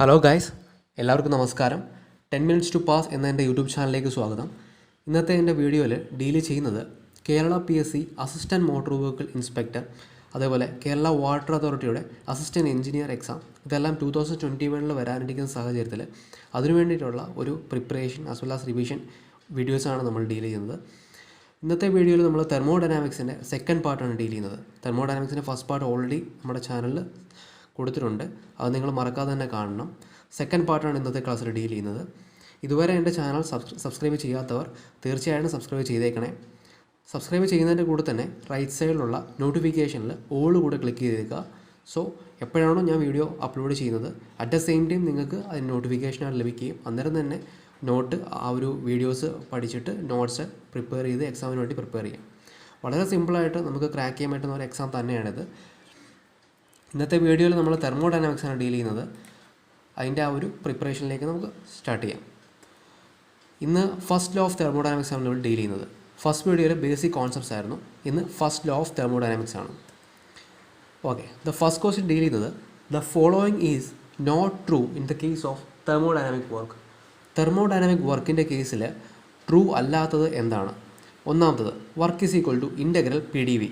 Hello guys, എല്ലാവർക്കും നമസ്കാരം. 10 minutes to pass എന്ന എൻ്റെ യൂട്യൂബ് ചാനലിലേക്ക് സ്വാഗതം. ഇന്നത്തെ എൻ്റെ വീഡിയോയിൽ ഡീൽ ചെയ്യുന്നത് Kerala PSC assistant motor vehicle inspector, അതേപോലെ കേരള വാട്ടർ അതോറിറ്റിയുടെ അസിസ്റ്റൻറ്റ് എഞ്ചിനീയർ എക്സാം, ഇതെല്ലാം 2021 വരാനിരിക്കുന്ന സാഹചര്യത്തിൽ അതിനു വേണ്ടിയിട്ടുള്ള ഒരു preparation as well as revision വീഡിയോസാണ് നമ്മൾ ഡീൽ ചെയ്യുന്നത്. ഇന്നത്തെ വീഡിയോയിൽ നമ്മൾ തെർമോഡൈനാമിക്സിൻ്റെ സെക്കൻഡ് പാർട്ടാണ് ഡീൽ ചെയ്യുന്നത്. തെർമോഡൈനാമിക്സിൻ്റെ ഫസ്റ്റ് പാർട്ട് ഓൾറെഡി നമ്മുടെ ചാനലിൽ കൊടുത്തിട്ടുണ്ട്, അത് നിങ്ങൾ മറക്കാതെ തന്നെ കാണണം. സെക്കൻഡ് പാർട്ടാണ് ഇന്നത്തെ ക്ലാസ്സിൽ ഡീൽ ചെയ്യുന്നത്. ഇതുവരെ എൻ്റെ ചാനൽ സബ്സ്ക്രൈബ് ചെയ്യാത്തവർ തീർച്ചയായിട്ടും സബ്സ്ക്രൈബ് ചെയ്തേക്കണേ. സബ്സ്ക്രൈബ് ചെയ്യുന്നതിൻ്റെ കൂടെ തന്നെ റൈറ്റ് സൈഡിലുള്ള നോട്ടിഫിക്കേഷനിൽ ഓൾ കൂടെ ക്ലിക്ക് ചെയ്തേക്കുക. സോ എപ്പോഴാണോ ഞാൻ വീഡിയോ അപ്ലോഡ് ചെയ്യുന്നത് അറ്റ് ദ സെയിം ടൈം നിങ്ങൾക്ക് അതിന് നോട്ടിഫിക്കേഷനായിട്ട് ലഭിക്കുകയും അന്നേരം തന്നെ നോട്ട് ആ ഒരു വീഡിയോസ് പഠിച്ചിട്ട് നോട്ട്സ് പ്രിപ്പയർ ചെയ്ത് എക്സാമിന് വേണ്ടി പ്രിപ്പയർ ചെയ്യാം. വളരെ സിമ്പിളായിട്ട് നമുക്ക് ക്രാക്ക് ചെയ്യാൻ പറ്റുന്ന ഒരു എക്സാം തന്നെയാണിത്. ഇന്നത്തെ വീഡിയോയിൽ നമ്മൾ തെർമോഡൈനാമിക്സാണ് ഡീൽ ചെയ്യുന്നത്. അതിൻ്റെ ആ ഒരു പ്രിപ്പറേഷനിലേക്ക് നമുക്ക് സ്റ്റാർട്ട് ചെയ്യാം. ഇന്ന് ഫസ്റ്റ് ലോ ഓഫ് തെർമോഡൈനാമിക്സ് ആണ് നമ്മൾ ഡീൽ ചെയ്യുന്നത്. ഫസ്റ്റ് വീഡിയോയിൽ ബേസിക് കോൺസെപ്റ്റ്സ് ആയിരുന്നു. ഇന്ന് ഫസ്റ്റ് ലോ ഓഫ് തെർമോഡൈനാമിക്സ് ആണ്. Okay, the first question deal ചെയ്യുന്നത് the following is not true in the case of thermodynamic work. Thermodynamic വർക്കിൻ്റെ കേസിൽ ട്രൂ അല്ലാത്തത് എന്താണ്? ഒന്നാമത്തത്, work is equal to integral PdV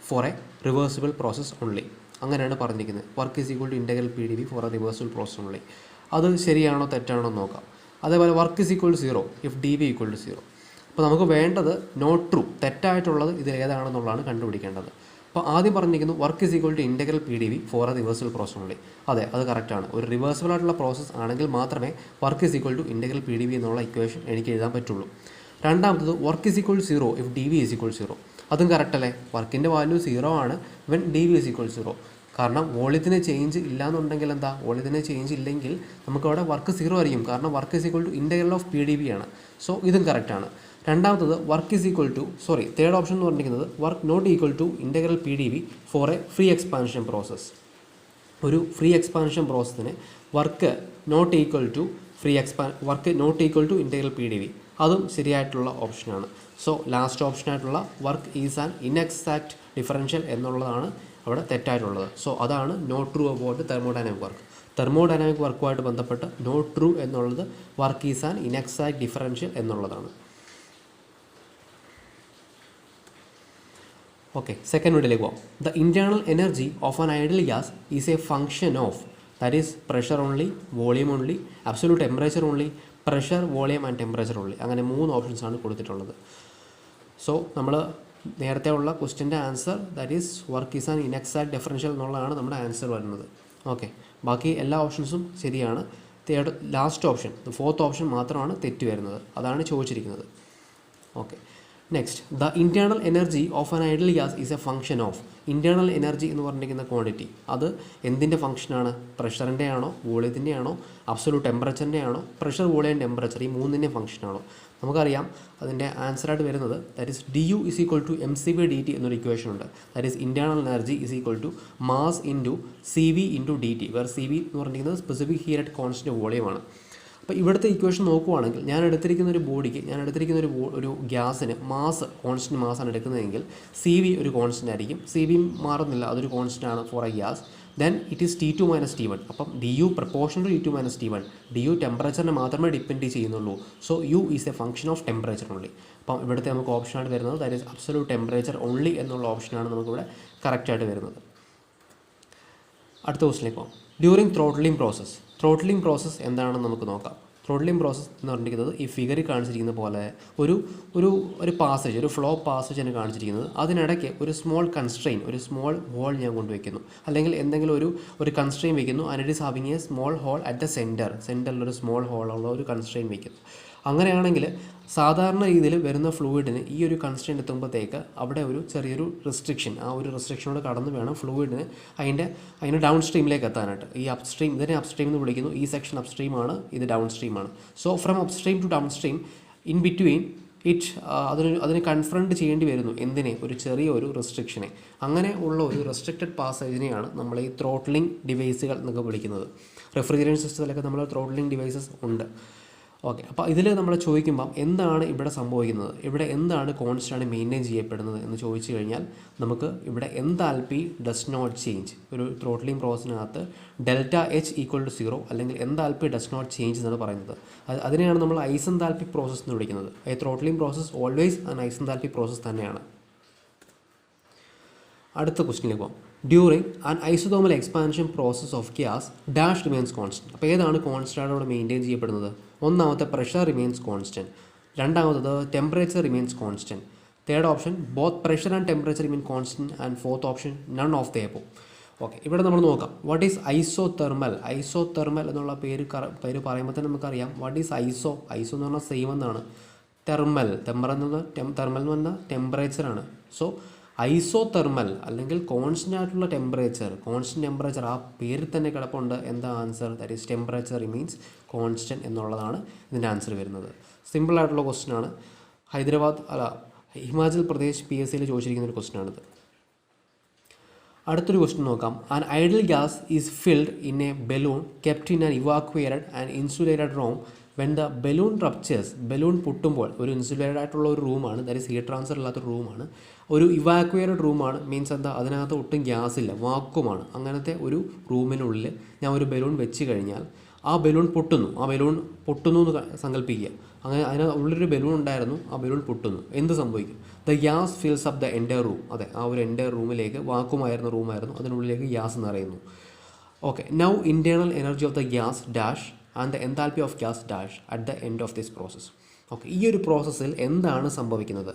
for a reversible process only. അങ്ങനെയാണ് പറഞ്ഞിരിക്കുന്നത്. Work is equal to integral PdV for a reversible process only. അത് ശരിയാണോ തെറ്റാണോ എന്ന് നോക്കാം. അതേപോലെ work is equal to 0 if DV equal to 0. അപ്പോൾ നമുക്ക് വേണ്ടത് നോട്ട് ട്രൂ, തെറ്റായിട്ടുള്ളത് ഇത് ഏതാണെന്നുള്ളതാണ് കണ്ടുപിടിക്കേണ്ടത്. അപ്പോൾ ആദ്യം പറഞ്ഞിരിക്കുന്നു work is equal to integral PdV for a reversible process only. അതെ, അത് കറക്റ്റാണ്. ഒരു റിവേഴ്സിബിൾ ആയിട്ടുള്ള പ്രോസസ്സ് ആണെങ്കിൽ മാത്രമേ work is equal to integral PdV എന്നുള്ള ഇക്വേഷൻ എനിക്ക് എഴുതാൻ പറ്റുള്ളൂ. രണ്ടാമത്തത് work is equal to 0 if DV is equal 0. അതും കറക്റ്റല്ലേ. വർക്കിൻ്റെ വാല്യൂ 0 ആണ് വെൻ DV ഈസ് ഈക്വൽ 0. കാരണം വോളിയത്തിന് ചേഞ്ച് ഇല്ലയെന്നുണ്ടെങ്കിൽ എന്താ, വോളിയത്തിന് ചേഞ്ച് ഇല്ലെങ്കിൽ നമുക്കവിടെ വർക്ക് 0 ആയിരിക്കും. കാരണം work is equal to integral of PdV ആണ്. സോ ഇതും കറക്റ്റാണ്. രണ്ടാമത്തത് work is equal to third option എന്ന് പറഞ്ഞിരിക്കുന്നത് work not equal to integral PdV for a free expansion process. ഒരു ഫ്രീ എക്സ്പാൻഷൻ പ്രോസസ്സിന് work not equal to integral PdV, അതും ശരിയായിട്ടുള്ള ഓപ്ഷനാണ്. സോ ലാസ്റ്റ് ഓപ്ഷനായിട്ടുള്ള work is an inexact differential എന്നുള്ളതാണ് അവിടെ തെറ്റായിട്ടുള്ളത്. സോ അതാണ് not true about thermodynamic work. Thermodynamic വർക്കുമായിട്ട് ബന്ധപ്പെട്ട് നോട്ട് ട്രൂ എന്നുള്ളത് work is an inexact differential എന്നുള്ളതാണ്. ഓക്കെ, സെക്കൻഡ് വീഡിയോയിലേക്ക് പോകാം. The internal energy of an ideal gas is a function of, that is pressure only, volume only, absolute temperature only, pressure, volume and temperature only. അങ്ങനെ 3 ഓപ്ഷൻസാണ് കൊടുത്തിട്ടുള്ളത്. So നമ്മൾ നേരത്തെ ഉള്ള ക്വസ്റ്റ്യൻ്റെ answer that is work is an inexact differential എന്നുള്ളതാണ് നമ്മുടെ answer വരുന്നത്. ഓക്കെ, ബാക്കി എല്ലാ ഓപ്ഷൻസും ശരിയാണ്. ലാസ്റ്റ് ഓപ്ഷൻ, ഫോർത്ത് ഓപ്ഷൻ മാത്രമാണ് തെറ്റ് വരുന്നത്. അതാണ് ചോദിച്ചിരിക്കുന്നത്. Okay, next, the internal energy of an ideal gas is a function of. Internal energy എന്ന് പറഞ്ഞിരിക്കുന്ന ക്വാണ്ടിറ്റി അത് എന്തിൻ്റെ ഫംഗ്ഷനാണ്? പ്രഷറിൻ്റെ ആണോ, വോളിയത്തിൻ്റെ ആണോ, അബ്സൊല്യൂട്ട് ടെമ്പറേച്ചറിൻ്റെ ആണോ, പ്രഷർ, വോളിയം, ടെമ്പറേച്ചർ, ഈ മൂന്നിൻ്റെയും ഫംഗ്ഷനാണോ? നമുക്കറിയാം അതിൻ്റെ ആൻസറായിട്ട് വരുന്നത് that is DU is equal to mcv/dt എന്നൊരു ഇക്വേഷൻ ഉണ്ട്. That is internal energy is equal to mass into CV into DT, where CV എന്ന് പറഞ്ഞിരിക്കുന്നത് സ്പെസിഫിക് ഹീറ്റ് അറ്റ് കോൺസ്റ്റൻറ്റ് വോളിയമാണ്. അപ്പോൾ ഇവിടുത്തെ ഇക്വേഷൻ നോക്കുവാണെങ്കിൽ ഞാൻ എടുത്തിരിക്കുന്ന ഒരു ബോഡിക്ക്, ഒരു ഗ്യാസിന് കോൺസ്റ്റൻറ്റ് മാസാണ് എടുക്കുന്നതെങ്കിൽ CV ഒരു കോൺസ്റ്റൻ്റ് ആയിരിക്കും. CV മാറുന്നില്ല, അതൊരു കോൺസ്റ്റൻ്റ് ആണ് for a gas. Then it is T2 - T1. അപ്പം DU proportional to T2 - T1. DU ടെമ്പറേച്ചറിനെ മാത്രമേ ഡിപ്പെൻഡ് ചെയ്യുന്നുള്ളൂ. So U is a function of temperature only. അപ്പം ഇവിടുത്തെ നമുക്ക് ഓപ്ഷനായിട്ട് വരുന്നത് that is absolute temperature only എന്നുള്ള ഓപ്ഷനാണ് നമുക്കിവിടെ കറക്റ്റായിട്ട് വരുന്നത്. അടുത്ത ക്വസ്റ്റിലേക്ക് പോകാം. ഡ്യൂറിങ് ത്രോട്ട്ലിംഗ് പ്രോസസ്സ് എന്താണെന്ന് നമുക്ക് നോക്കാം. ത്രോട്ട്ലിംഗ് പ്രോസസ്സ് എന്ന് പറഞ്ഞിരിക്കുന്നത് ഈ ഫിഗറിൽ കാണിച്ചിരിക്കുന്ന പോലെ ഒരു പാസേജ്, ഒരു ഫ്ലോ പാസേജാണ് കാണിച്ചിരിക്കുന്നത്. അതിനിടയ്ക്ക് ഒരു സ്മോൾ ഹോൾ ഞാൻ കൊണ്ടുവയ്ക്കുന്നു, അല്ലെങ്കിൽ എന്തെങ്കിലും ഒരു കൺസ്ട്രെയിൻ വയ്ക്കുന്നു. And it is having a small hole at the സെൻറ്ററിലൊരു സ്മോൾ ഹോളുള്ള ഒരു കൺസ്ട്രെയിൻ വയ്ക്കുന്നു. അങ്ങനെയാണെങ്കിൽ സാധാരണ രീതിയിൽ വരുന്ന ഫ്ലൂയിഡിന് ഈ ഒരു കൺസ്ട്രെയിൻ എത്തുമ്പോഴത്തേക്ക് അവിടെ ഒരു ചെറിയൊരു റെസ്ട്രിക്ഷൻ, ആ ഒരു റെസ്ട്രിക്ഷനോട് കടന്ന് വേണം ഫ്ലൂയിഡിന് അതിൻ്റെ ഡൗൺ സ്ട്രീമിലേക്ക് എത്താനായിട്ട്. ഈ അപ്സ്ട്രീം, ഇതിനെ അപ്സ്ട്രീം എന്ന് വിളിക്കുന്നു. ഈ സെക്ഷൻ അപ്സ്ട്രീമാണ്, ഇത് ഡൗൺ സ്ട്രീമാണ്. So from upstream to downstream in between അതിന് കൺഫ്രണ്ട് ചെയ്യേണ്ടി വരുന്നു. ഒരു ചെറിയൊരു റെസ്ട്രിക്ഷനെ. അങ്ങനെ ഉള്ള ഒരു റെസ്ട്രിക്റ്റഡ് പാസേജിനെയാണ് നമ്മൾ ഈ ത്രോട്ട്ലിംഗ് ഡിവൈസുകൾ എന്നൊക്കെ വിളിക്കുന്നത്. റെഫ്രിജറേഷൻ സിസ്റ്റത്തിലൊക്കെ നമ്മൾ ത്രോട്ട്ലിംഗ് ഡിവൈസസ് ഉണ്ട്. ഓക്കെ, അപ്പോൾ ഇതിൽ നമ്മൾ ചോദിക്കുമ്പം എന്താണ് ഇവിടെ സംഭവിക്കുന്നത്, ഇവിടെ എന്താണ് കോൺസ്റ്റൻ്റ് മെയിൻറ്റെയിൻ ചെയ്യപ്പെടുന്നത് എന്ന് ചോദിച്ചു കഴിഞ്ഞാൽ നമുക്ക് ഇവിടെ എൻതാൽപ്പി ഡസ് നോട്ട് ചേഞ്ച്. ഒരു ത്രോട്ട്ലിംഗ് പ്രോസസ്സിനകത്ത് ഡെൽറ്റ എച്ച് ഈക്വൽ ടു 0 അല്ലെങ്കിൽ എൻതാൽപ്പി ഡസ് നോട്ട് ചേഞ്ച് എന്നാണ് പറയുന്നത്. അതിനെയാണ് നമ്മൾ ഐസെൻതാൽപ്പിക് പ്രോസസ്സ് എന്ന് വിളിക്കുന്നത്. A throttling process always an isenthalpic process തന്നെയാണ്. അടുത്ത ക്വസ്റ്റിനിലേക്ക് പോകാം. During an isothermal expansion process of gas dash remains constant. അപ്പോൾ ഏതാണ് കോൺസ്റ്റൻ്റ് മെയിൻറ്റെയിൻ ചെയ്യപ്പെടുന്നത്? ഒന്നാമത്തെ പ്രഷർ റിമെയിൻസ് കോൺസ്റ്റൻറ്റ്, രണ്ടാമത്തത് temperature remains constant, third option both pressure and temperature remain constant, and fourth option none of the above. Okay, ഇവിടെ നമ്മൾ നോക്കാം what is isothermal. Isothermal എന്നുള്ള പേര് പറയുമ്പോൾ തന്നെ നമുക്കറിയാം വാട്ട് ഈസ് ഐസോ. ഐസോ എന്ന് പറഞ്ഞാൽ സെയിം എന്നാണ്. തെർമൽ തെർമൽ എന്ന് പറഞ്ഞാൽ ടെമ്പറേച്ചറാണ്. സോ ഐസോതെർമൽ അല്ലെങ്കിൽ കോൺസ്റ്റൻ്റ് ആയിട്ടുള്ള കോൺസ്റ്റൻറ്റ് ടെമ്പറേച്ചർ ആ പേരിൽ തന്നെ കിടപ്പുണ്ട്. എന്താ answer? That is temperature remains constant എന്നുള്ളതാണ് ഇതിൻ്റെ ആൻസർ വരുന്നത്. സിമ്പിളായിട്ടുള്ള ക്വസ്റ്റ്യൻ ആണ്. ഹിമാചൽ പ്രദേശ് PSCയിൽ ചോദിച്ചിരിക്കുന്ന ഒരു ക്വസ്റ്റ്യൻ ആണിത്. അടുത്തൊരു ക്വസ്റ്റ്യൻ നോക്കാം. An ideal gas is filled in a balloon kept in an evacuated and insulated room when the balloon ruptures. Balloon പൊട്ടുമ്പോൾ ഒരു ഇൻസുലേറ്റഡ് ആയിട്ടുള്ള ഒരു റൂമാണ്, ദാറ്റ് ഈസ് ഹീറ്റ് ട്രാൻസ്ഫർ ഇല്ലാത്തൊരു റൂമാണ്, ഒരു ഇവാക്വേറ്റഡ് റൂമാണ്. മീൻസ് എന്താ, അതിനകത്ത് ഒട്ടും ഗ്യാസ് ഇല്ല, വാക്വമാണ്. അങ്ങനത്തെ ഒരു റൂമിനുള്ളിൽ ഞാൻ ഒരു ബലൂൺ വെച്ച് കഴിഞ്ഞാൽ ആ ബലൂൺ പൊട്ടുന്നു. എന്ന് സങ്കല്പിക്കുക. അങ്ങനെ അതിനുള്ളിലൊരു ബലൂൺ ഉണ്ടായിരുന്നു, ആ ബലൂൺ പൊട്ടുന്നു. എന്ത് സംഭവിക്കും? The gas fils up the entire room. അതെ, ആ ഒരു എൻറ്റയർ റൂമിലേക്ക്, വാക്വമായിരുന്ന റൂമായിരുന്നു, അതിനുള്ളിലേക്ക് ഗ്യാസ് നിറയുന്നു. Okay, now internal energy of the gas dash and the enthalpy of gas dash at the end of this process. Okay, ഈ ഒരു പ്രോസസ്സിൽ എന്താണ് സംഭവിക്കുന്നത്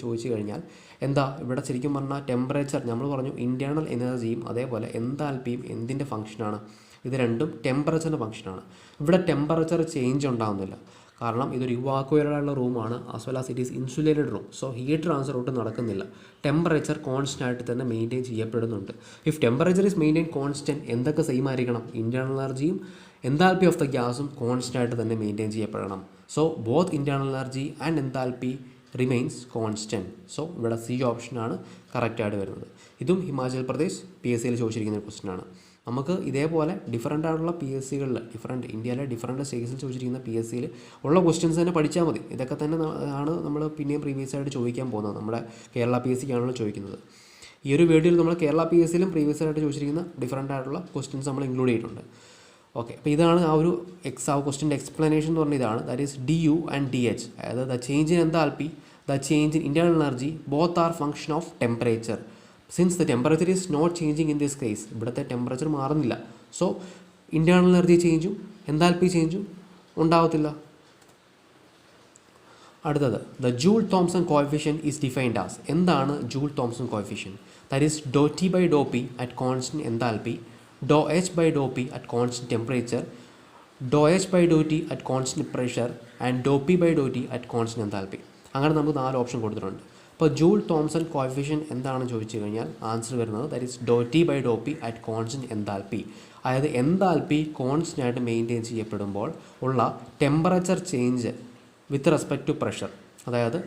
ചോദിച്ചു കഴിഞ്ഞാൽ എന്താ ഇവിടെ ശരിക്കും പറഞ്ഞാൽ ടെമ്പറേച്ചർ നമ്മൾ പറഞ്ഞു, ഇൻറ്റേർണൽ എനർജിയും അതേപോലെ എൻതാൽപ്പിയും എന്തിൻ്റെ ഫംഗ്ഷനാണ്? ഇത് രണ്ടും ടെമ്പറേച്ചറിൻ്റെ ഫംഗ്ഷനാണ്. ഇവിടെ ടെമ്പറേച്ചർ ചേഞ്ച് ഉണ്ടാകുന്നില്ല, കാരണം ഇതൊരു ഇവാക്വേറ്റഡ് ആയിട്ടുള്ള റൂമാണ്, as well as it is insulated room. So heat transfer ഒട്ടും നടക്കുന്നില്ല. ടെമ്പറേച്ചർ കോൺസ്റ്റൻ്റ് ആയിട്ട് തന്നെ മെയിൻറ്റെയിൻ ചെയ്യപ്പെടുന്നുണ്ട്. If temperature is maintain constant, എന്തൊക്കെ സെയിം ആയിരിക്കണം? ഇൻറ്റേർണൽ എനർജിയും എൻതാൽപ്പി ഓഫ് ദ ഗ്യാസും കോൺസ്റ്റൻ്റ് ആയിട്ട് തന്നെ മെയിൻറ്റെയിൻ ചെയ്യപ്പെടണം. So both internal energy and enthalpy remains constant. So ഇവിടെ C ഓപ്ഷനാണ് കറക്റ്റായിട്ട് വരുന്നത്. ഇതും ഹിമാചൽ പ്രദേശ് PSCയിൽ ചോദിച്ചിരിക്കുന്ന ഒരു ക്വസ്റ്റ്യനാണ്. നമുക്ക് ഇതേപോലെ ഡിഫറൻ്റ് ആയിട്ടുള്ള PSCകളിൽ ഇന്ത്യയിലെ ഡിഫറൻറ്റ് സ്റ്റേറ്റ്സിൽ ചോദിച്ചിരിക്കുന്ന PSCയിൽ ഉള്ള ക്വസ്റ്റ്യൻസ് തന്നെ പഠിച്ചാൽ മതി. ഇതൊക്കെ തന്നെ ആണ് നമ്മൾ പിന്നെയും പ്രീവിയസ് ആയിട്ട് ചോദിക്കാൻ പോകുന്നത്. നമ്മുടെ കേരള PSCക്കാണല്ലോ ചോദിക്കുന്നത്. ഈ ഒരു വീഡിയോയിൽ നമ്മൾ കേരള PSCയിലും പ്രീവിയസ് ആയിട്ട് ചോദിച്ചിരിക്കുന്ന ഡിഫറൻ്റ് ആയിട്ടുള്ള ക്വസ്റ്റ്യൻസ് നമ്മൾ ഇൻക്ലൂഡ് ചെയ്തിട്ടുണ്ട്. ഓക്കെ, അപ്പോൾ ഇതാണ് ആ ഒരു ക്വസ്റ്റ്യൻ്റെ എക്സ്പ്ലനേഷൻ എന്ന് പറഞ്ഞ ഇതാണ്. That is DU and DH. അതായത് the change in enthalpy, the change in internal energy, both are function of temperature. Since the temperature is not changing in this case, ഇവിടുത്തെ ടെമ്പറേച്ചർ മാറുന്നില്ല. സോ ഇൻറ്റേർണൽ എനർജി ചേഞ്ചും enthalpy ചേഞ്ചും ഉണ്ടാവത്തില്ല. അടുത്തത് the Joule Thomson coefficient is defined as. എന്താണ് Joule Thomson coefficient? That is ∂T/∂P at constant enthalpy, ∂H/∂P at constant temperature, ∂H/∂T at constant pressure and ∂P/∂T at constant enthalpy. അങ്ങനെ നമുക്ക് 4 option കൊടുത്തിട്ടുണ്ട്. അപ്പോൾ joule Thomson കോഎഫിഷ്യൻ എന്താണെന്ന് ചോദിച്ചു കഴിഞ്ഞാൽ answer വരുന്നത് that is ∂T/∂P at constant enthalpy. അതായത് enthalpy constant ആയിട്ട് മെയിൻറ്റെയിൻ ചെയ്യപ്പെടുമ്പോൾ ഉള്ള temperature change with respect to pressure. അതായത്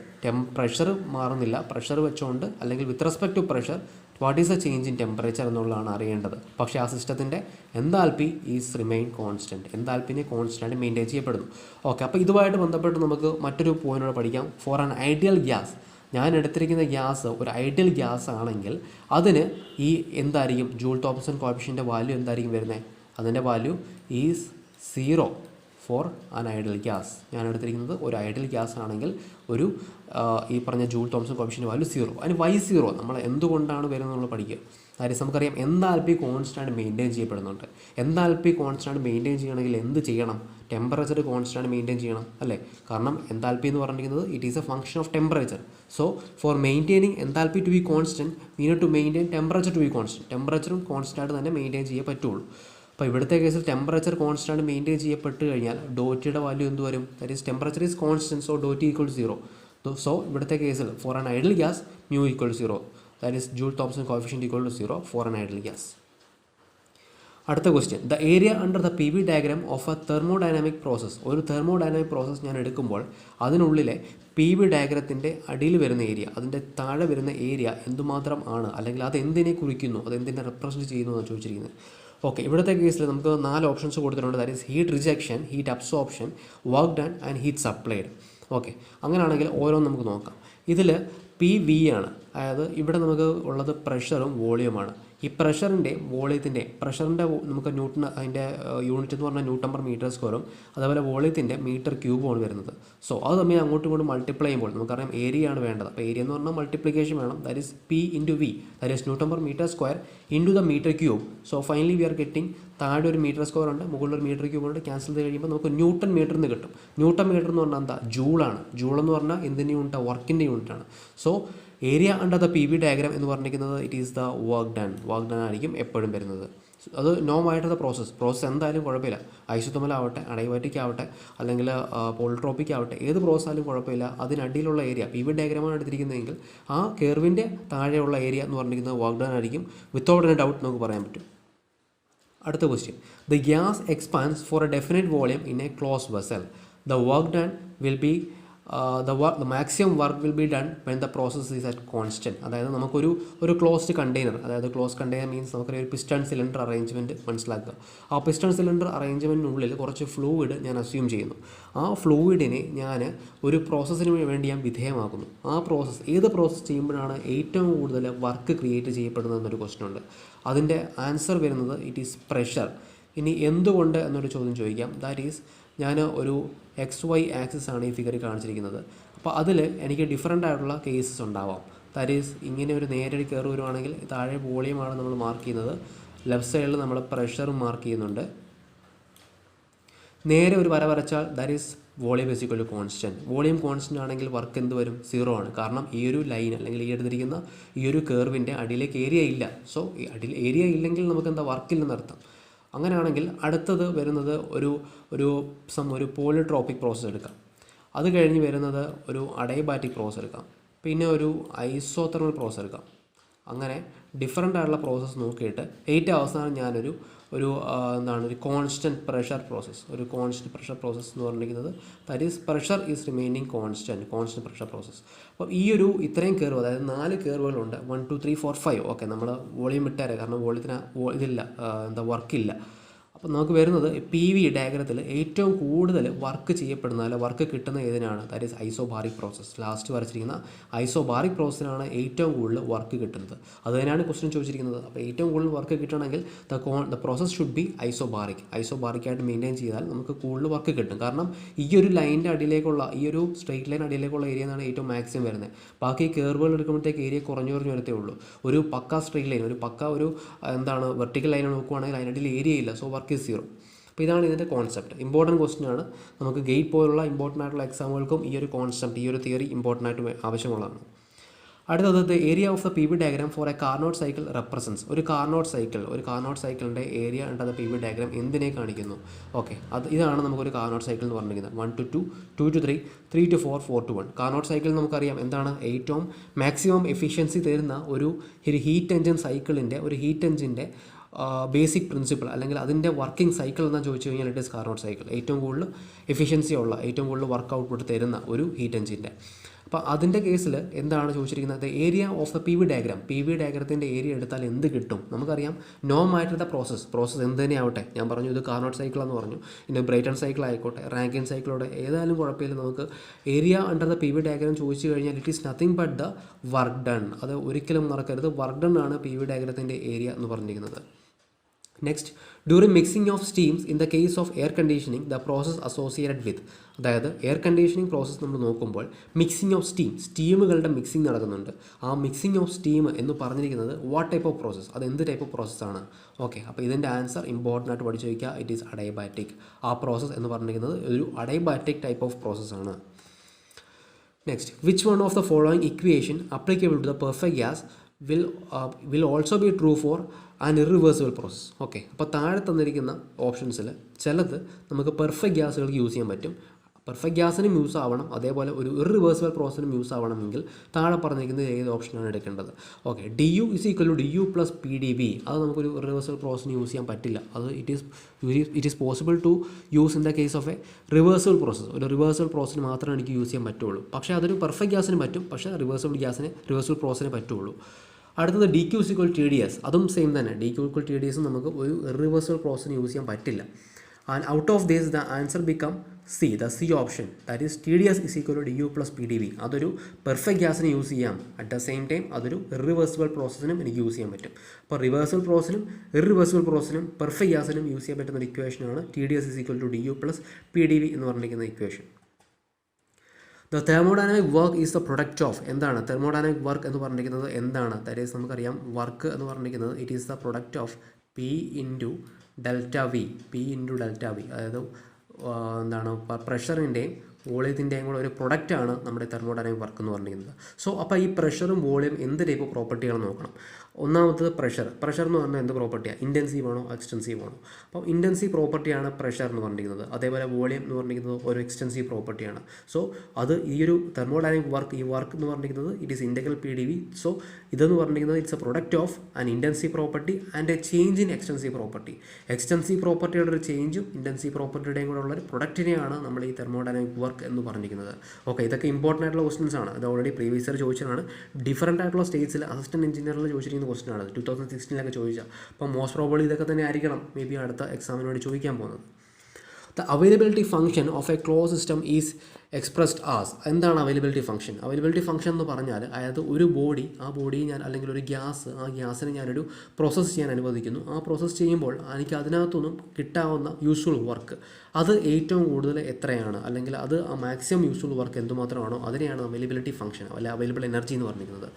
പ്രഷർ മാറുന്നില്ല, പ്രഷർ വെച്ചുകൊണ്ട് അല്ലെങ്കിൽ with respect to pressure what is the change in temperature എന്നുള്ളതാണ് അറിയേണ്ടത്. പക്ഷേ ആ സിസ്റ്റത്തിൻ്റെ എൻതാൽപ്പി ഈസ് റിമെയിൻ കോൺസ്റ്റൻറ്റ്. എൻതാൽപ്പിനെ കോൺസ്റ്റൻ്റ് മെയിൻറ്റെയിൻ ചെയ്യപ്പെടുന്നു. ഓക്കെ, അപ്പോൾ ഇതുമായിട്ട് ബന്ധപ്പെട്ട് നമുക്ക് മറ്റൊരു പോയിൻ്റ് പഠിക്കാം. ഫോർ ആൻ ഐഡിയൽ ഗ്യാസ്, ഞാൻ എടുത്തിരിക്കുന്ന ഗ്യാസ് ഒരു ഐഡിയൽ ഗ്യാസ് ആണെങ്കിൽ അതിന് ഈ എന്തായിരിക്കും ജൂൾ തോംസൺ കോഎഫിഷ്യൻ്റെ വാല്യൂ എന്തായിരിക്കും വരുന്നത്? അതിൻ്റെ value is 0 for an ideal gas. ഞാൻ എടുത്തിരിക്കുന്നത് ഒരു ഐഡിയൽ ഗ്യാസ് ആണെങ്കിൽ ഒരു ഈ പറഞ്ഞ ജൂൾ തോംസൺ കോഎഫിഷ്യൻ്റെ വാല്യൂ 0. അതിന് വൈ 0 നമ്മൾ എന്തുകൊണ്ടാണ് വരുന്നത് നമ്മൾ പഠിക്കുക. അതായത് നമുക്കറിയാം എൻതാൽപ്പി കോൺസ്റ്റൻ്റ് മെയിൻറ്റെയിൻ ചെയ്യപ്പെടുന്നുണ്ട്. എൻതാൽപ്പി കോൺസ്റ്റൻ്റ് മെയിൻറ്റെയിൻ ചെയ്യണമെങ്കിൽ എന്ത് ചെയ്യണം? ടെമ്പറേച്ചർ കോൺസ്റ്റൻ്റ് മെയിൻറ്റെയിൻ ചെയ്യണം അല്ലേ? കാരണം എൻതാൽപ്പി എന്ന് പറഞ്ഞിരിക്കുന്നത് it is a function of temperature. So for maintaining enthalpy to be constant we need to maintain temperature to be constant. ടെമ്പറേച്ചറും കോൺസ്റ്റൻ്റ് ആയിട്ട് തന്നെ മെയിൻറ്റെയിൻ ചെയ്യേ പറ്റുള്ളൂ. അപ്പോൾ ഇവിടുത്തെ കേസിൽ ടെമ്പറേച്ചർ കോൺസ്റ്റൻ്റ് മെയിൻറ്റെയിൻ ചെയ്യപ്പെട്ട് കഴിഞ്ഞാൽ ∂Tയുടെ വാല്യൂ എന്ത് വരും? That is temperature is constant, so ∂T = 0. So ഇവിടുത്തെ കേസിൽ for an ideal gas μ = 0. That is Joule Thomson coefficient = 0 for an ideal gas. അടുത്ത question, the area under the PV diagram of a thermodynamic process. ഒരു thermodynamic process ഞാൻ എടുക്കുമ്പോൾ അതിനുള്ളിലെ PV ഡയഗ്രത്തിൻ്റെ അടിയിൽ വരുന്ന area, അതിൻ്റെ താഴെ വരുന്ന ഏരിയ എന്തുമാത്രം ആണ്, അല്ലെങ്കിൽ അത് എന്തിനെ കുറിക്കുന്നു, അത് എന്തിനെ റെപ്രസെൻറ്റ് ചെയ്യുന്നു എന്നാണ് ചോദിച്ചിരിക്കുന്നത്. ഓക്കെ, ഇവിടുത്തെ കേസിൽ നമുക്ക് 4 ഓപ്ഷൻസ് കൊടുത്തിട്ടുണ്ട്. That is heat rejection, heat absorption, work done and heat supplied. Okay, അങ്ങനെയാണെങ്കിൽ ഓരോന്ന് നമുക്ക് നോക്കാം. ഇതിൽ PV ആണ്, അതായത് ഇവിടെ നമുക്ക് ഉള്ളത് പ്രഷറും വോളിയമാണ്. ഈ പ്രഷറിൻ്റെയും വോളിയത്തിൻ്റെയും പ്രഷറിൻ്റെ നമുക്ക് ന്യൂട്ടൺ, അതിൻ്റെ യൂണിറ്റ് എന്ന് പറഞ്ഞാൽ Nm/m², അതേപോലെ വോളിയത്തിൻ്റെ m³ വരുന്നത്. സോ അത് തമ്മിൽ അങ്ങോട്ടും ഇങ്ങോട്ടും മൾട്ടിപ്ലൈ ചെയ്യുമ്പോൾ നമുക്കറിയാം ഏരിയ ആണ് വേണ്ടത്. അപ്പോൾ ഏരിയ എന്ന് പറഞ്ഞാൽ മൾട്ടിപ്ലിക്കേഷൻ വേണം. That is P×V, that is Nm/m² into the m³. So finally we are getting താഴെ ഒരു m² ഉണ്ട്, മുകളിൽ ഒരു m³ ഉണ്ട്. ക്യാൻസൽ ചെയ്ത് കഴിയുമ്പോൾ നമുക്ക് ന്യൂട്ടൺ മീറ്റർ എന്ന് കിട്ടും. ന്യൂട്ടൺ മീറ്റർ എന്ന് പറഞ്ഞാൽ എന്താ? ജൂളാണ്. ജൂൾ എന്ന് പറഞ്ഞാൽ എന്തിൻ്റെ യൂണിറ്റാണ്? വർക്കിൻ്റെ യൂണിറ്റാണ്. So area under the PV diagram എന്ന് പറഞ്ഞിരിക്കുന്നത് it is the work done. Work done ആയിരിക്കും എപ്പോഴും വരുന്നത്. അത് നോമായിട്ടുള്ള പ്രോസസ്സ് എന്തായാലും കുഴപ്പമില്ല. ഐസോതെർമൽ അഡൈബാറ്റിക് ആവട്ടെ, അല്ലെങ്കിൽ പോളിട്രോപ്പിക് ആവട്ടെ, ഏത് പ്രോസസ് ആയാലും കുഴപ്പമില്ല. അതിനടിയിലുള്ള ഏരിയ PV ഡയഗ്രാമാണ് എടുത്തിരിക്കുന്നതെങ്കിൽ ആ കർവിൻ്റെ താഴെയുള്ള ഏരിയ എന്ന് പറഞ്ഞിരിക്കുന്നത് വർക്ക് ഡൺ ആയിരിക്കും. വിത്തൗട്ട് എനി ഡൗട്ട് നമുക്ക് പറയാൻ പറ്റും. അടുത്ത question, the gas expands for a definite volume in a close vessel. The work done will be the maximum work will be done when the process is at constant. അതായത് നമുക്കൊരു closed container, അതായത് close container means നമുക്കൊരു piston cylinder arrangement മനസ്സിലാക്കുക. ആ piston cylinder അറേഞ്ച്മെൻറ്റിനുള്ളിൽ കുറച്ച് fluid ഞാൻ assume ചെയ്യുന്നു. ആ ഫ്ലൂയിഡിനെ ഞാൻ ഒരു പ്രോസസ്സിന് വേണ്ടി ഞാൻ വിധേയമാക്കുന്നു. ആ പ്രോസസ്സ് ഏത് പ്രോസസ്സ് ചെയ്യുമ്പോഴാണ് ഏറ്റവും കൂടുതൽ വർക്ക് ക്രിയേറ്റ് ചെയ്യപ്പെടുന്നതെന്നൊരു ക്വസ്റ്റ്യൻ ഉണ്ട്. അതിൻ്റെ ആൻസർ വരുന്നത് ഇറ്റ് ഈസ് പ്രഷർ. ഇനി എന്തുകൊണ്ട് എന്നൊരു ചോദ്യം ചോദിക്കാം. ദാറ്റ് ഈസ്, ഞാൻ ഒരു XY ആക്സിസ് ആണ് ഈ ഫിഗറിൽ കാണിച്ചിരിക്കുന്നത്. അപ്പോൾ അതിൽ എനിക്ക് ഡിഫറൻ്റ് ആയിട്ടുള്ള കേസസ് ഉണ്ടാവാം. ദാറ്റ് ഈസ്, ഇങ്ങനെ ഒരു നേരടി കയറി വരുവാണെങ്കിൽ താഴെ വോളിയമാണ് നമ്മൾ മാർക്ക് ചെയ്യുന്നത്, ലെഫ്റ്റ് സൈഡിൽ നമ്മൾ പ്രഷറും മാർക്ക് ചെയ്യുന്നുണ്ട്. നേരെ ഒരു വര വരച്ചാൽ that is volume is equal to constant. Volume constant ആണെങ്കിൽ വർക്ക് എന്ത് വരും? 0 ആണ്. കാരണം ഈ ഒരു ലൈൻ അല്ലെങ്കിൽ ഈ എടുത്തിരിക്കുന്ന ഈ ഒരു കർവിൻ്റെ അടിയിലേക്ക് ഏരിയ ഇല്ല. സോ ഈ അടിയിൽ ഏരിയ ഇല്ലെങ്കിൽ നമുക്ക് എന്താ? വർക്കില്ലെന്ന് അർത്ഥം. അങ്ങനെയാണെങ്കിൽ അടുത്തത് വരുന്നത് ഒരു പോളിട്രോപ്പിക് പ്രോസസ്സ് എടുക്കാം. അത് കഴിഞ്ഞ് വരുന്നത് ഒരു അഡൈബാറ്റിക് പ്രോസസ്സ് എടുക്കാം. പിന്നെ ഒരു ഐസോതെർമൽ പ്രോസസ്സ് എടുക്കാം. അങ്ങനെ ഡിഫറൻ്റ് ആയിട്ടുള്ള പ്രോസസ്സ് നോക്കിയിട്ട് ഏറ്റവും അവസാനം ഞാനൊരു കോൺസ്റ്റൻറ്റ് പ്രഷർ പ്രോസസ്സ്, ഒരു കോൺസ്റ്റൻറ്റ് പ്രഷർ പ്രോസസ്സ് എന്ന് പറഞ്ഞിരിക്കുന്നത് that is pressure is remaining constant pressure process. അപ്പോൾ ഇത്രയും കർവ്, അതായത് 4 കർവുകളുണ്ട്, 1 2 3 4 5. ഓക്കെ, നമ്മൾ വോളിയം വിട്ടാരെ, കാരണം വോളിയത്തിന് ഇതില്ല, വർക്കില്ല. അപ്പോൾ നമുക്ക് വരുന്നത് PV ഡയഗ്രത്തിൽ ഏറ്റവും കൂടുതൽ വർക്ക് ചെയ്യപ്പെടുന്ന, അല്ല വർക്ക് കിട്ടുന്ന ഏതിനാണ്? That is isobaric process. Last വരച്ചിരിക്കുന്ന ഐസോബാറിക് പ്രോസസ്സിനാണ് ഏറ്റവും കൂടുതൽ വർക്ക് കിട്ടുന്നത്. അത് തന്നെയാണ് ക്വസ്റ്റ്യൻ ചോദിച്ചിരിക്കുന്നത്. അപ്പോൾ ഏറ്റവും കൂടുതൽ വർക്ക് കിട്ടണമെങ്കിൽ ദ പ്രോസസ് ഷുഡ് ബി ഐസോബാറിക്കായിട്ട് മെയിൻറ്റെയിൻ ചെയ്താൽ നമുക്ക് കൂടുതൽ വർക്ക് കിട്ടും. കാരണം ഈ ഒരു ലൈനിൻ്റെ അടിയിലേക്കുള്ള, ഈ ഒരു സ്ട്രെയിറ്റ് ലൈൻ അടിയിലേക്കുള്ള ഏരിയ എന്നാണ് ഏറ്റവും മാക്സിമം വരുന്നത്. ബാക്കി കർവുകൾ എടുക്കുമ്പോഴത്തേക്ക് ഏരിയ കുറഞ്ഞു വരത്തേ ഉള്ളൂ. ഒരു പക്ക സ്ട്രെയിറ്റ് ലൈൻ, ഒരു വെർട്ടിക്കൽ ലൈൻ നോക്കുവാണെങ്കിൽ അതിനടിയിൽ ഏരിയ ഇല്ല. So work is 0. അപ്പോൾ ഇതാണ് ഇതിൻ്റെ കോൺസെപ്റ്റ്. ഇമ്പോർട്ടൻറ്റ് ക്വസ്റ്റ്യൻ ആണ്. നമുക്ക് ഗേറ്റ് പോലുള്ള ഇമ്പോർട്ടൻ്റ് ആയിട്ടുള്ള എക്സാമുകൾക്കും ഈ ഒരു കോൺസെപ്റ്റ്, ഈ ഒരു തിയറി ഇമ്പോർട്ടൻ്റ് ആയിട്ട് ആവശ്യമുള്ളതാണ്. അടുത്തത് area of the PV diagram four A Carnot cycle represents. ഒരു കാർനോട്ട് സൈക്കിളിൻ്റെ area under the PV diagram എന്തിനെ കാണിക്കുന്നു? ഓക്കെ, ഇതാണ് നമുക്കൊരു കാർനോട്ട് സൈക്കിൾ എന്ന് പറഞ്ഞിരിക്കുന്നത്. 1 to 2, 2 to 3, 3 to 4, 4 to 1. Carnot cycle നമുക്കറിയാം എന്താണ്? ഏറ്റവും മാക്സിമം എഫിഷ്യൻസി തരുന്ന ഒരു ഹീറ്റ് എഞ്ചിൻ സൈക്കിളിൻ്റെ, ഒരു ഹീറ്റ് എഞ്ചിൻ്റെ ബേസിക് പ്രിൻസിപ്പിൾ അല്ലെങ്കിൽ അതിൻ്റെ വർക്കിംഗ് സൈക്കിൾ എന്നാണ് ചോദിച്ചു കഴിഞ്ഞാൽ ഇറ്റ് ഈസ് കാർനോട്ട് സൈക്കിൾ. ഏറ്റവും കൂടുതൽ എഫിഷ്യൻസി ഉള്ള, ഏറ്റവും കൂടുതൽ വർക്ക് ഔട്ട്പുട്ട് തരുന്ന ഒരു ഹീറ്റ് എഞ്ചിൻ്റെ. അപ്പോൾ അതിൻ്റെ കേസിൽ എന്താണ് ചോദിച്ചിരിക്കുന്നത്? Area of the PV diagram. PV ഡയഗ്രത്തിൻ്റെ ഏരിയ എടുത്താൽ എന്ത് കിട്ടും? നമുക്കറിയാം നോമായിട്ടുള്ള പ്രോസസ്സ് എന്ത് തന്നെ ആവട്ടെ. ഞാൻ പറഞ്ഞു ഇത് കാർനോട്ട് സൈക്കിളെന്ന് പറഞ്ഞു. ഇനി ബ്രൈറ്റൺ സൈക്കിൾ ആയിക്കോട്ടെ, റാങ്കിൻ സൈക്കിളോടെ ഏതായാലും കുഴപ്പമില്ല. നമുക്ക് area under the PV diagram ചോദിച്ചു കഴിഞ്ഞാൽ it is nothing but the work done. അത് ഒരിക്കലും മറക്കരുത്. വർക്ക് ഡൺ ആണ് PV ഡയഗ്രത്തിൻ്റെ ഏരിയ എന്ന് പറഞ്ഞിരിക്കുന്നത്. Next, during mixing of സ്റ്റീംസ് in the case of air conditioning the process associated with. അതായത് എയർ കണ്ടീഷനിങ് പ്രോസസ്സ് നമ്മൾ നോക്കുമ്പോൾ മിക്സിംഗ് ഓഫ് സ്റ്റീമുകളുടെ മിക്സിംഗ് നടക്കുന്നുണ്ട്. ആ മിക്സിംഗ് ഓഫ് സ്റ്റീം എന്ന് പറഞ്ഞിരിക്കുന്നത് വാട്ട് ടൈപ്പ് ഓഫ് പ്രോസസ്സ്, അത് എന്ത് ടൈപ്പ് ഓഫ് പ്രോസസ്സാണ്? ഓക്കെ, അപ്പോൾ ഇതിൻ്റെ ആൻസർ ഇമ്പോർട്ടൻ്റ് ആയിട്ട് പഠിച്ചു വയ്ക്കുക. It is adiabatic. ആ പ്രോസസ്സ് എന്ന് പറഞ്ഞിരിക്കുന്നത് ഒരു അഡൈബാറ്റിക് ടൈപ്പ് ഓഫ് പ്രോസസ്സാണ്. Next, which one of the following equation applicable to the perfect gas will also be true for an irreversible process. Okay, അപ്പോൾ താഴെ തന്നിരിക്കുന്ന ഓപ്ഷൻസിൽ ചിലത് നമുക്ക് പെർഫെക്റ്റ് ഗ്യാസുകൾക്ക് യൂസ് ചെയ്യാൻ പറ്റും. പെർഫെക്റ്റ് ഗ്യാസിനും യൂസ് ആവണം, അതേപോലെ ഒരു ഇറിവേഴ്സിബിൾ പ്രോസസ്സിനും യൂസ് ആവണമെങ്കിൽ താഴെ പറഞ്ഞിരിക്കുന്നത് ഏത് ഓപ്ഷനാണ് എടുക്കേണ്ടത്? Okay, DU = DU + PdV. അത് നമുക്കൊരു ഇറിവേഴ്സിബിൾ പ്രോസസ്സിന് യൂസ് ചെയ്യാൻ പറ്റില്ല. അത് it is possible to use in the case of a reversible process. ഒരു റിവേഴ്സിബിൾ പ്രോസസ്സിന് മാത്രമേ എനിക്ക് യൂസ് ചെയ്യാൻ പറ്റുള്ളൂ. പക്ഷേ അതൊരു പെർഫെക്റ്റ് ഗ്യാസിന് പറ്റും, പക്ഷേ റിവേഴ്സിബിൾ പ്രോസസ്സിന് പറ്റുള്ളൂ. അടുത്തത് D Q equal T D S, അതും സെയിം തന്നെ. D Q equal T D S നമുക്ക് ഒരു ഇറിവേഴ്സിബിൾ പ്രോസസ്സിന് യൂസ് ചെയ്യാൻ പറ്റില്ല. And out of this the answer become C, the C option, that is T D S is equal to D U plus P D V. അതൊരു perfect ഗ്യാസിന് use ചെയ്യാം. At the same time അതൊരു irreversible പ്രോസസ്സിനും എനിക്ക് use ചെയ്യാൻ പറ്റും. അപ്പോൾ reversible പ്രോസസ്സിനും irreversible പ്രോസസ്സിനും പെർഫെക്റ്റ് ഗ്യാസിനും യൂസ് ചെയ്യാൻ പറ്റുന്ന ഒരു ഇക്വേഷനാണ് T D S is equal to D U plus P D V എന്ന് പറഞ്ഞിരിക്കുന്ന equation. The thermodynamic work is the product of, എന്താണ് തെർമോഡൈനാമിക് വർക്ക് എന്ന് പറഞ്ഞിരിക്കുന്നത് എന്താണ്? ദാറ്റ് ഈസ് നമുക്കറിയാം വർക്ക് എന്ന് പറഞ്ഞിരിക്കുന്നത് it is the product of P into delta V, P into delta V. അതായത് എന്താണ് പ്രഷറിൻ്റെയും വോളിയത്തിൻ്റെയും കൂടെ ഒരു പ്രൊഡക്റ്റാണ് നമ്മുടെ തെർമോഡൈനാമിക് വർക്ക് എന്ന് പറഞ്ഞിരിക്കുന്നത്. സോ അപ്പോൾ ഈ പ്രഷറും വോളിയം എന്ത് ടൈപ്പ് പ്രോപ്പർട്ടികളെന്ന് നോക്കണം. ഒന്നാമത്തത് പ്രഷർ. പ്രഷർ എന്ന് പറഞ്ഞാൽ എന്ത് പ്രോപ്പർട്ടിയാണ്? ഇൻറ്റൻസീവ് ആണോ എക്സ്റ്റൻസീവ് ആണോ? അപ്പോൾ ഇൻറ്റൻസീവ് പ്രോപ്പർട്ടിയാണ് പ്രഷർ എന്ന് പറഞ്ഞിരിക്കുന്നത്. അതേപോലെ വോളിയം എന്ന് പറഞ്ഞിരിക്കുന്നത് ഒരു എക്സ്റ്റൻസീവ് പ്രോപ്പർട്ടിയാണ്. സോ അത് ഈ ഒരു തെർമോഡൈനാമിക് വർക്ക്, ഈ വർക്ക് എന്ന് പറഞ്ഞിരിക്കുന്നത് it is integral P D V. So ഇതെന്ന് പറഞ്ഞിരിക്കുന്നത് it's a product of an intensive property and a change in extensive property. Extensive പ്രോപ്പർട്ടിയുടെ ഒരു ചേഞ്ചും ഇൻറ്റൻസീവ് പ്രോപ്പർട്ടിയുടെയും കൂടെ ഉള്ള ഒരു പ്രൊഡക്റ്റിനെയാണ് നമ്മൾ ഈ തെർമോഡൈനാമിക് വർക്ക് എന്ന് പറഞ്ഞിരിക്കുന്നത്. ഓക്കെ, ഇതൊക്കെ ഇമ്പോർട്ടൻ്റ് ആയിട്ടുള്ള ക്വസ്റ്റൻസ് ആണ്. ഇത് ഓൾറെഡി പ്രീവിയസ് ഇയർ ചോദിച്ചതാണ്. ഡിഫറൻ്റ് ആയിട്ടുള്ള സ്റ്റേറ്റ്സിൽ അസിസ്റ്റൻറ്റ് എഞ്ചിനീയറിൽ ചോദിച്ചിരിക്കുന്ന ക്വസ്റ്റൻ ആണ്. 2016 ചോദിച്ചാൽ. അപ്പോൾ മോസ്റ്റ് പ്രോബബ്ലി ഇതൊക്കെ തന്നെ ആയിരിക്കണം മേ ബി അടുത്ത എക്സാമിന് വേണ്ടി ചോദിക്കാൻ പോകുന്നത്. The availability function of A close system is expressed as. എന്താണ് അവൈലബിലിറ്റി ഫംഗ്ഷൻ? അവൈലബിലിറ്റി ഫംഗ്ഷൻ എന്ന് പറഞ്ഞാൽ അതായത് ഒരു ബോഡി, ആ ബോഡി ഞാൻ അല്ലെങ്കിൽ ഒരു ഗ്യാസ്, ആ ഗ്യാസിനെ ഞാനൊരു പ്രോസസ്സ് ചെയ്യാൻ അനുവദിക്കുന്നു. ആ പ്രോസസ്സ് ചെയ്യുമ്പോൾ എനിക്ക് അതിനകത്തുനിന്നും കിട്ടാവുന്ന യൂസ്ഫുൾ വർക്ക് അത് ഏറ്റവും കൂടുതൽ എത്രയാണ്, അല്ലെങ്കിൽ അത് ആ മാക്സിമം യൂസ്ഫുൾ വർക്ക് എന്തുമാത്രമാണോ അതിനെയാണ് അവൈലബിലിറ്റി ഫംഗ്ഷൻ അല്ലെ അവൈലബിൾ എനർജി എന്ന് പറഞ്ഞിരിക്കുന്നത്.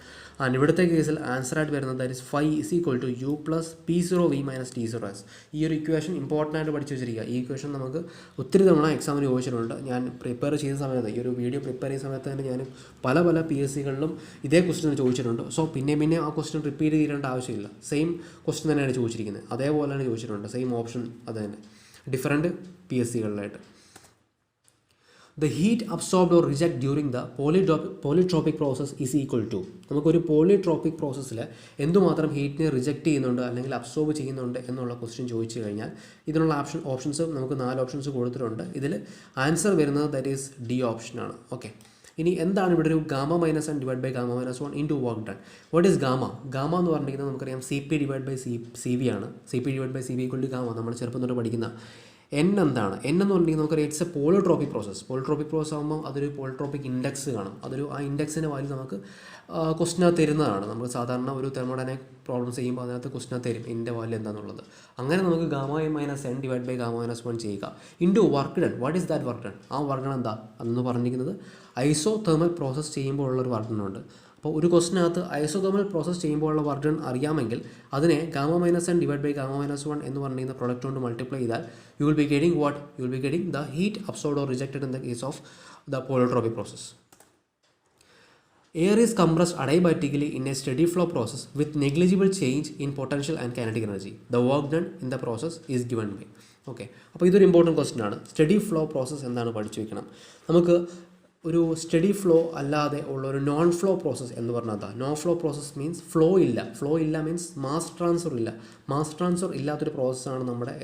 ആൻഡ് ഇവിടുത്തെ കേസിൽ ആൻസറായിട്ട് വരുന്നത് that is phi is equal to U plus P zero V minus T zero S. ഈ ഒരു ഇക്വേഷൻ ഇമ്പോർട്ടൻ്റ് ആയിട്ട് പഠിച്ചു വെച്ചിരിക്കുക. ഈ ഇക്വേഷൻ നമുക്ക് ഒത്തിരി തവണ എക്സാമിന് ചോദിച്ചിട്ടുണ്ട്. ഞാൻ പ്രിപ്പയർ ചെയ്ത സമയത്ത്, ഈ ഒരു വീഡിയോ പ്രിപ്പയർ ചെയ്യുന്ന സമയത്ത് തന്നെ ഞാൻ പല പി എസ് സികളിലും ഇതേ ക്വസ്റ്റ്യൻ ചോദിച്ചിട്ടുണ്ട്. സോ പിന്നെ ആ ക്വസ്റ്റ്യൻ റിപ്പീറ്റ് ചെയ്യേണ്ട ആവശ്യമില്ല. സെയിം ക്വസ്റ്റ്യൻ തന്നെയാണ് ചോദിച്ചിരിക്കുന്നത്. അതേപോലെ തന്നെ ചോദിച്ചിട്ടുണ്ട്. സെയിം ഓപ്ഷൻ അത് തന്നെ ഡിഫറൻറ്റ് പി എസ് സികളിലായിട്ട്. The heat absorbed or reject during the polytropic process is equal to. നമുക്കൊരു പോളിട്രോപ്പിക് പ്രോസസ്സിൽ എന്തുമാത്രം ഹീറ്റിനെ റിജക്റ്റ് ചെയ്യുന്നുണ്ട് അല്ലെങ്കിൽ അബ്സോർബ് ചെയ്യുന്നുണ്ട് എന്നുള്ള ക്വസ്റ്റ്യൻ ചോദിച്ചു കഴിഞ്ഞാൽ ഇതിനുള്ള ഓപ്ഷൻസ് നമുക്ക് 4 ഓപ്ഷൻസ് കൊടുത്തിട്ടുണ്ട്. ഇതിൽ ആൻസർ വരുന്നത് ദാറ്റ് ഈസ് ഡി ഓപ്ഷനാണ്. ഓക്കെ, ഇനി എന്താണ് ഇവിടെ ഒരു gamma minus 1 divide by gamma minus 1 into work done. What is gamma? Gamma എന്ന് പറഞ്ഞിരിക്കുന്നത് നമുക്കറിയാം C P divide by C V ആണ്. C P divide by C V equal to gamma. നമ്മൾ ചെറുപ്പം തൊട്ട് പഠിക്കുന്ന എൻ എന്താണ്? എൻ എന്ന് പറഞ്ഞിട്ടുണ്ടെങ്കിൽ നമുക്കറിയാം it's A polytropic process. Polytropic process ആകുമ്പോൾ അതൊരു പോളിട്രോപ്പിക് ഇൻഡെക്സ് കാണും. ആ ഇൻഡെക്സിൻ്റെ വാല്യൂ നമുക്ക് ക്വസ്റ്റിനകത്ത് തരുന്നതാണ്. നമുക്ക് സാധാരണ ഒരു തെർമോഡൈനാമിക് പ്രോബ്ലംസ് ചെയ്യുമ്പോൾ അതിനകത്ത് ക്വസ്റ്റിനകത്ത് തരും ഇതിൻ്റെ വാല്യൂ എന്താണെന്നുള്ളത്. അങ്ങനെ നമുക്ക് gamma minus N divide by gamma minus 1 ചെയ്യുക into work done. What is that work done? ആ വർക്ക് ഡൺ എന്താ അതെന്ന് പറഞ്ഞിരിക്കുന്നത് ഐസോ തെർമൽ പ്രോസസ്സ് ചെയ്യുമ്പോൾ ഉള്ളൊരു വർക്ക് ഡൺ ഉണ്ട്. അപ്പോൾ ഒരു ക്വസ്റ്റിനകത്ത് ഐസോതെർമൽ പ്രോസസ്സ് ചെയ്യുമ്പോഴുള്ള വർക്ക് ഡൺ അറിയാമെങ്കിൽ അതിനെ gamma minus 1 divide by gamma minus 1 എന്ന് പറഞ്ഞിരുന്ന പ്രൊഡക്റ്റ് കൊണ്ട് മൾട്ടിപ്ലൈ ചെയ്താൽ you will be getting what? You will be getting the heat absorbed or rejected in the case of the polytropic process. Air is compressed adiabatically in a steady flow process with negligible change in potential and kinetic energy. The work done in the process is given by. Okay, അപ്പോൾ ഇതൊരു important question ആണ്. Study flow process എന്താണ് പഠിച്ചു വയ്ക്കണം. നമുക്ക് ഒരു study flow അല്ലാതെ ഉള്ള ഒരു നോൺ ഫ്ലോ പ്രോസസ്സ് എന്ന് പറഞ്ഞാൽ എന്താ? Non flow process means flow ഇല്ല മീൻസ് മാസ് ട്രാൻസ്ഫർ ഇല്ല. മാസ് ട്രാൻസ്ഫർ ഇല്ലാത്തൊരു പ്രോസസ്സാണ് നമ്മുടെ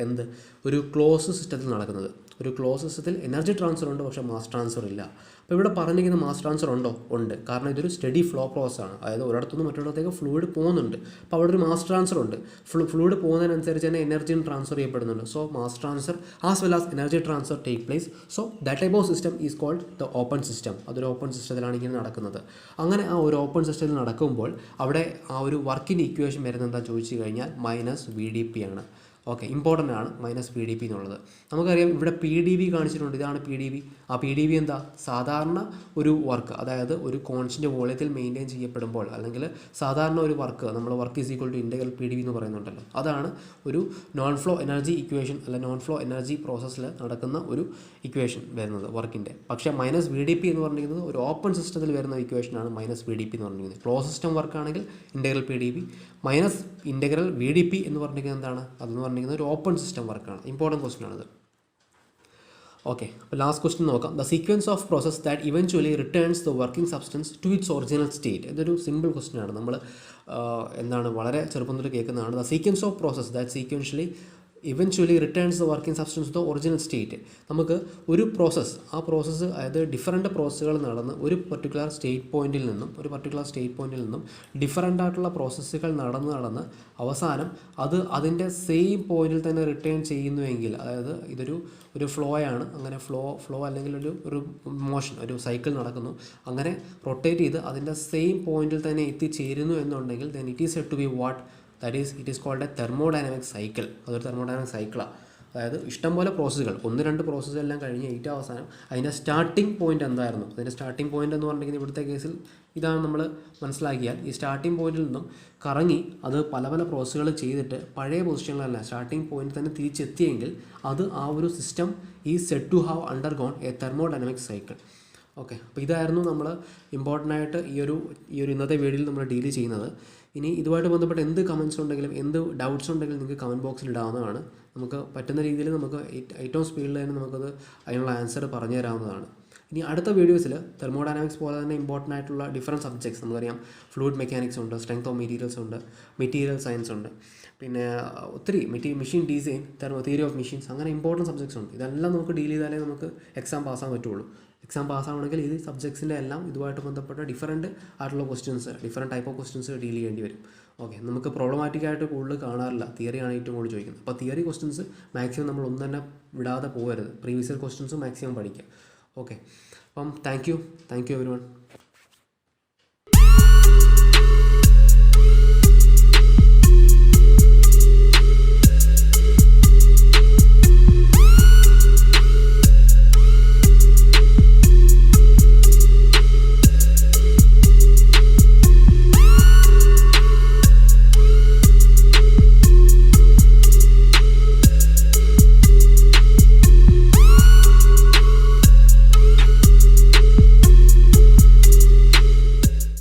ഒരു ക്ലോസ് സിസ്റ്റത്തിൽ നടക്കുന്നത്. ഒരു ക്ലോസ് സിസ്റ്റത്തിൽ എനർജി ട്രാൻസ്ഫർ ഉണ്ട്, പക്ഷേ മാസ് ട്രാൻസ്ഫർ ഇല്ല. അപ്പോൾ ഇവിടെ പറഞ്ഞിരിക്കുന്ന മാസ് ട്രാൻസ്ഫർ ഉണ്ടോ? ഉണ്ട്. കാരണം ഇതൊരു സ്റ്റഡി ഫ്ലോ പ്രോസസ്സാണ്. അതായത് ഒരിടത്തുനിന്ന് മറ്റൊരിടത്തേക്ക് ഫ്ലൂയിഡ് പോകുന്നുണ്ട്. അപ്പോൾ അവിടെ ഒരു മാസ് ട്രാൻസ്ഫർ ഉണ്ട്. ഫ്ലൂയിഡ് പോകുന്നതിനനുസരിച്ച് തന്നെ എനർജിയും ട്രാൻസ്ഫർ ചെയ്യപ്പെടുന്നുണ്ട്. So mass transfer as well as energy transfer take place. So that type of system is called the open system. അതൊരു ഓപ്പൺ സിസ്റ്റത്തിലാണ് ഇങ്ങനെ നടക്കുന്നത്. അങ്ങനെ ആ ഒരു ഓപ്പൺ സിസ്റ്റത്തിൽ നടക്കുമ്പോൾ അവിടെ ആ ഒരു വർക്കിൻ്റെ ഇക്വേഷൻ വരുന്നത് എന്താ ചോദിച്ചു കഴിഞ്ഞാൽ മൈനസ് വി ഡി പി ആണ്. ഓക്കെ, ഇമ്പോർട്ടൻ്റ് ആണ് മൈനസ് പി ഡി പി എന്നുള്ളത്. നമുക്കറിയാം ഇവിടെ പി ഡി ബി കാണിച്ചിട്ടുണ്ട്. ഇതാണ് പി ഡി ബി. ആ പി ഡി ബി എന്താ? സാധാരണ ഒരു വർക്ക്, അതായത് ഒരു കോൺസ്റ്റൻ്റ് വോളിയത്തിൽ മെയിൻറ്റെയിൻ ചെയ്യപ്പെടുമ്പോൾ അല്ലെങ്കിൽ സാധാരണ ഒരു വർക്ക് നമ്മൾ work is equal to integral P D B എന്ന് പറയുന്നുണ്ടല്ലോ. അതാണ് ഒരു നോൺ ഫ്ലോ എനർജി ഇക്വേഷൻ അല്ല നോൺ ഫ്ലോ എനർജി പ്രോസസ്സിൽ നടക്കുന്ന ഒരു ഇക്വേഷൻ വരുന്നത് വർക്കിൻ്റെ. പക്ഷേ മൈനസ് വി ഡി പി എന്ന് പറഞ്ഞിരിക്കുന്നത് ഒരു ഓപ്പൺ സിസ്റ്റത്തിൽ വരുന്ന ഇക്വേഷനാണ് മൈനസ് വി ഡി പി എന്ന് പറഞ്ഞിരിക്കുന്നത്. ക്ലോസ് സിസ്റ്റം വർക്കാണെങ്കിൽ integral P D B, minus integral V D P എന്ന് പറഞ്ഞിരിക്കുന്നത് എന്താണ്? അതെന്ന് പറഞ്ഞിരിക്കുന്നത് ഒരു ഓപ്പൺ സിസ്റ്റം വർക്കാണ്. ഇമ്പോർട്ടൻറ്റ് ക്വസ്റ്റ്യൻ ആണിത്. ഓക്കെ, അപ്പോൾ ലാസ്റ്റ് ക്വസ്റ്റ്യൻ നോക്കാം. The sequence of process that eventually returns the working substance to its original state. ഇതൊരു സിമ്പിൾ ക്വസ്റ്റ്യൻ ആണ്. നമ്മൾ വളരെ ചെറുപ്പം തൊട്ട് കേൾക്കുന്നതാണ്. The sequence of process that sequentially eventually returns the working substance to the original state. നമുക്ക് ഒരു process, ആ പ്രോസസ്സ് അതായത് ഡിഫറൻറ്റ് പ്രോസസ്സുകൾ നടന്ന് ഒരു പർട്ടിക്കുലർ സ്റ്റേറ്റ് പോയിന്റിൽ നിന്നും ഡിഫറൻ്റ് ആയിട്ടുള്ള പ്രോസസ്സുകൾ നടന്ന് അവസാനം അത് അതിൻ്റെ സെയിം പോയിന്റിൽ തന്നെ റിട്ടേൺ ചെയ്യുന്നുവെങ്കിൽ, അതായത് ഒരു ഫ്ലോ ആണ്, അങ്ങനെ ഫ്ലോ അല്ലെങ്കിൽ ഒരു മോഷൻ, ഒരു സൈക്കിൾ നടക്കുന്നു, അങ്ങനെ റൊട്ടേറ്റ് ചെയ്ത് അതിൻ്റെ സെയിം പോയിന്റിൽ തന്നെ എത്തിച്ചേരുന്നു എന്നുണ്ടെങ്കിൽ then it is said to be what, that is it is called a thermodynamic cycle. അതൊരു തെർമോഡൈനാമിക് സൈക്കിളാണ്. അതായത് ഇഷ്ടംപോലെ പ്രോസസ്സുകൾ, 1-2 പ്രോസസ്സ് എല്ലാം കഴിഞ്ഞ് ഏറ്റവും അവസാനം അതിൻ്റെ സ്റ്റാർട്ടിംഗ് പോയിന്റ് എന്തായിരുന്നു, അതിൻ്റെ സ്റ്റാർട്ടിംഗ് പോയിന്റ് എന്ന് പറഞ്ഞിട്ടുണ്ടെങ്കിൽ ഇവിടുത്തെ കേസിൽ ഇതാണ് നമ്മൾ മനസ്സിലാക്കിയാൽ, ഈ സ്റ്റാർട്ടിംഗ് പോയിന്റിൽ നിന്നും കറങ്ങി അത് പല പ്രോസസ്സുകൾ ചെയ്തിട്ട് പഴയ പൊസിഷനിലല്ല സ്റ്റാർട്ടിംഗ് പോയിന്റ് തന്നെ തിരിച്ചെത്തിയെങ്കിൽ അത് ആ ഒരു സിസ്റ്റം ഈ said to have undergone a thermodynamic cycle. Okay, അപ്പോൾ ഇതായിരുന്നു നമ്മൾ ഇമ്പോർട്ടൻ്റ് ആയിട്ട് ഈ ഒരു ഇന്നത്തെ വീഡിയോയിൽ നമ്മൾ ഡീൽ ചെയ്യുന്നത്. ഇനി ഇതുമായിട്ട് ബന്ധപ്പെട്ട് എന്ത് കമൻറ്റ്സ് ഉണ്ടെങ്കിലും എന്ത് ഡൗട്ട്സ് ഉണ്ടെങ്കിലും നിങ്ങൾക്ക് കമൻറ്റ് ബോക്സിൽ ഇടാവുന്നതാണ്. നമുക്ക് പറ്റുന്ന രീതിയിൽ നമുക്ക് ഏറ്റവും സ്പീഡിൽ തന്നെ നമുക്കത് അതിനുള്ള ആൻസർ പറഞ്ഞു തരാവുന്നതാണ്. ഇനി അടുത്ത വീഡിയോസിൽ തെർമോഡൈനാമിക്സ് പോലെ തന്നെ ഇമ്പോർട്ടൻ്റ് ആയിട്ടുള്ള ഡിഫറൻറ്റ് സബ്ജക്ട്സ്, നമുക്കറിയാം ഫ്ലൂയിഡ് മെക്കാനിക്സ് ഉണ്ട്, സ്ട്രെങ്ത് ഓഫ് മെറ്റീരിയൽസ് ഉണ്ട്, മെറ്റീരിയൽ സയൻസ് ഉണ്ട്, പിന്നെ ഒത്തിരി machine design, theory of machines, അങ്ങനെ ഇമ്പോർട്ടൻറ്റ് സബ്ജക്ട്സ് ഉണ്ട്. ഇതെല്ലാം നമുക്ക് ഡീൽ ചെയ്താലേ നമുക്ക് എക്സാം പാസ്സാൻ പറ്റുള്ളൂ. എക്സാം പാസ്സാവണമെങ്കിൽ ഈ സബ്ജക്ട്സിൻ്റെ എല്ലാം ഇതുമായിട്ട് ബന്ധപ്പെട്ട ഡിഫറൻറ്റ് ആയിട്ടുള്ള questions, different type of questions deal ചെയ്യേണ്ടി വരും. ഓക്കെ, നമുക്ക് പ്രോബ്ലമാറ്റിക് ആയിട്ട് കൂടുതൽ കാണാറില്ല, തിയറിയാണ് ഏറ്റവും കൂടുതൽ ചോദിക്കുന്നത്. അപ്പോൾ തിയറി ക്വസ്റ്റ്യൻസ് മാക്സിമം നമ്മൾ ഒന്നും തന്നെ വിടാതെ പോകരുത്, പ്രീവിയസ് ഇയർ ക്വസ്റ്റ്യൻസ് മാക്സിമം പഠിക്കുക. ഓക്കെ, അപ്പം താങ്ക് യു എവരി വൺ.